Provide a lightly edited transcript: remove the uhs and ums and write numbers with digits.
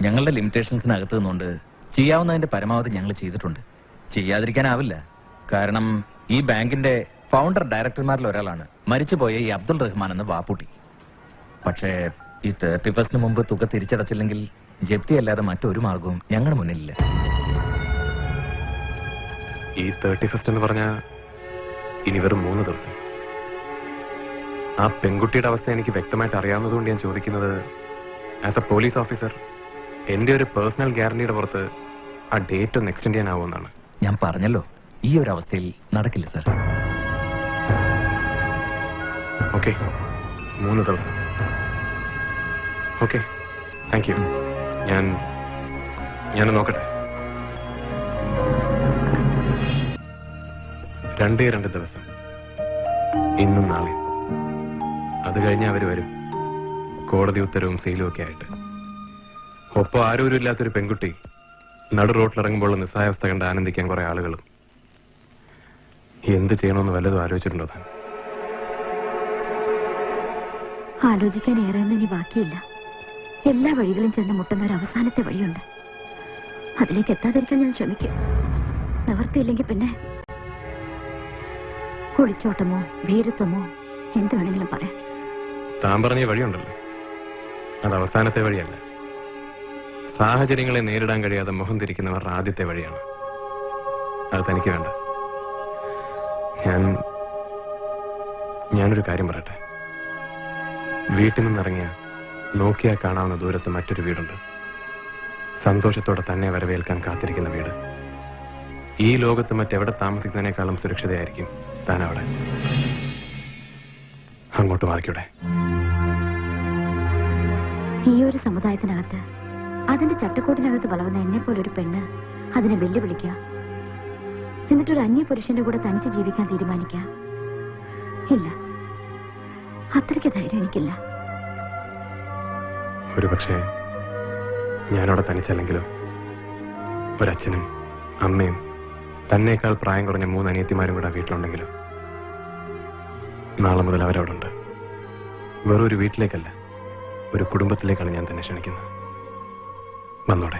ഞങ്ങളുടെ ലിമിറ്റേഷൻസിനകത്ത് നിന്നുകൊണ്ട് ചെയ്യാവുന്നതിന്റെ പരമാവധി ഞങ്ങൾ ചെയ്തിട്ടുണ്ട്. ചെയ്യാതിരിക്കാനാവില്ല. കാരണം ഈ ബാങ്കിന്റെ ഫൗണ്ടർ ഡയറക്ടർമാരിൽ ഒരാളാണ് മരിച്ചുപോയ ഈ അബ്ദുൾ റഹ്മാൻ എന്ന വാപ്പുട്ടി. പക്ഷേ ഈ 31 മുമ്പ് തുക തിരിച്ചടച്ചില്ലെങ്കിൽ ജപ്തി അല്ലാതെ മറ്റൊരു മാർഗവും ഞങ്ങളുടെ മുന്നിലില്ല. ഈ 31 എന്ന് പറഞ്ഞാൽ ഇനി വെറും 3 ദിവസം. ആ പെൺകുട്ടിയുടെ അവസ്ഥ എനിക്ക് വ്യക്തമായിട്ട് അറിയാവുന്നതുകൊണ്ട് ഞാൻ ചോദിക്കുന്നത്, ആസ് എ പോലീസ് ഓഫീസർ എൻ്റെ ഒരു പേഴ്സണൽ ഗ്യാരണ്ടിയുടെ പുറത്ത് ആ ഡേറ്റ് ഒന്ന് എക്സ്റ്റെൻഡ് ചെയ്യാനാവുമെന്നാണ്. ഞാൻ പറഞ്ഞല്ലോ, ഈ ഒരു അവസ്ഥയിൽ നടക്കില്ല സർ. ഓക്കെ, 3 ദിവസം. Okay, thank you. ഞാൻ നോക്കട്ടെ. 2 ദിവസം, ഇന്നും നാളെയും. അത് കഴിഞ്ഞ് അവർ വരും, കോടതി ഉത്തരവും സെയിലും ഒക്കെ ആയിട്ട്. ഒപ്പം ആരും ഇല്ലാത്തൊരു പെൺകുട്ടി നടു റോട്ടിലിറങ്ങുമ്പോൾ നിസ്സായാവസ്ഥ കണ്ട് ആനന്ദിക്കാൻ കുറെ ആളുകളും. എന്ത് ചെയ്യണമെന്ന് വല്ലതും ആലോചിച്ചിട്ടുണ്ടോ താൻ? ആലോചിക്കാൻ ഏറെയൊന്നും ഇനി ബാക്കിയില്ല. എല്ലാ വഴികളും ചെന്ന് മുട്ടുന്ന ഒരു അവസാനത്തെ വഴിയുണ്ട്. അതിലേക്ക് എത്താതിരിക്കാൻ ഞാൻ ശ്രമിക്കും. നിവർത്തിയില്ലെങ്കിൽ പിന്നെ ഒളിച്ചോട്ടമോ ഭീരുത്വമോ എന്ത് വേണമെങ്കിലും പറയാം. താൻ പറഞ്ഞ വഴിയുണ്ടല്ലോ, അത് അവസാനത്തെ വഴിയല്ല. സാഹചര്യങ്ങളെ നേരിടാൻ കഴിയാതെ മുഖം തിരിക്കുന്നവരുടെ ആദ്യത്തെ വഴിയാണ്. അത് തനിക്ക് വേണ്ട. ഞാനൊരു കാര്യം പറയട്ടെ. വീട്ടിൽ നിന്നിറങ്ങിയ നോക്കിയാൽ കാണാവുന്ന ദൂരത്ത് മറ്റൊരു വീടുണ്ട്. സന്തോഷത്തോടെ തന്നെ വരവേൽക്കാൻ കാത്തിരിക്കുന്ന വീട്. ഈ ലോകത്ത് മറ്റെവിടെ താമസിക്കുന്നതിനേക്കാളും സുരക്ഷിതയായിരിക്കും താൻ അവിടെ. അങ്ങോട്ട് മാറിക്കൂടെ? ഈ ഒരു സമുദായത്തിനകത്ത്, അതിന്റെ ചട്ടക്കൂട്ടിനകത്ത് വളർന്ന എന്നെ പോലൊരു പെണ്ണ് അതിനെ വെല്ലുവിളിക്കുക, എന്നിട്ടൊരു അന്യ പുരുഷന്റെ കൂടെ തനിച്ച് ജീവിക്കാൻ തീരുമാനിക്കുക. ഇല്ല, അത്രയ്ക്ക് ധൈര്യം എനിക്കില്ല. ഒരു പക്ഷേ ഞാനവിടെ തനിച്ചല്ലെങ്കിലോ, ഒരച്ഛനും അമ്മയും തന്നേക്കാൾ പ്രായം കുറഞ്ഞ 3 അനിയത്തിമാരും കൂടെ വീട്ടിലുണ്ടെങ്കിലോ, നാളെ മുതൽ അവരവിടെ ഉണ്ട്. വെറും ഒരു വീട്ടിലേക്കല്ല, ഒരു കുടുംബത്തിലേക്കാണ് ഞാൻ തന്നെ ക്ഷണിക്കുന്നത്. വന്നോടെ.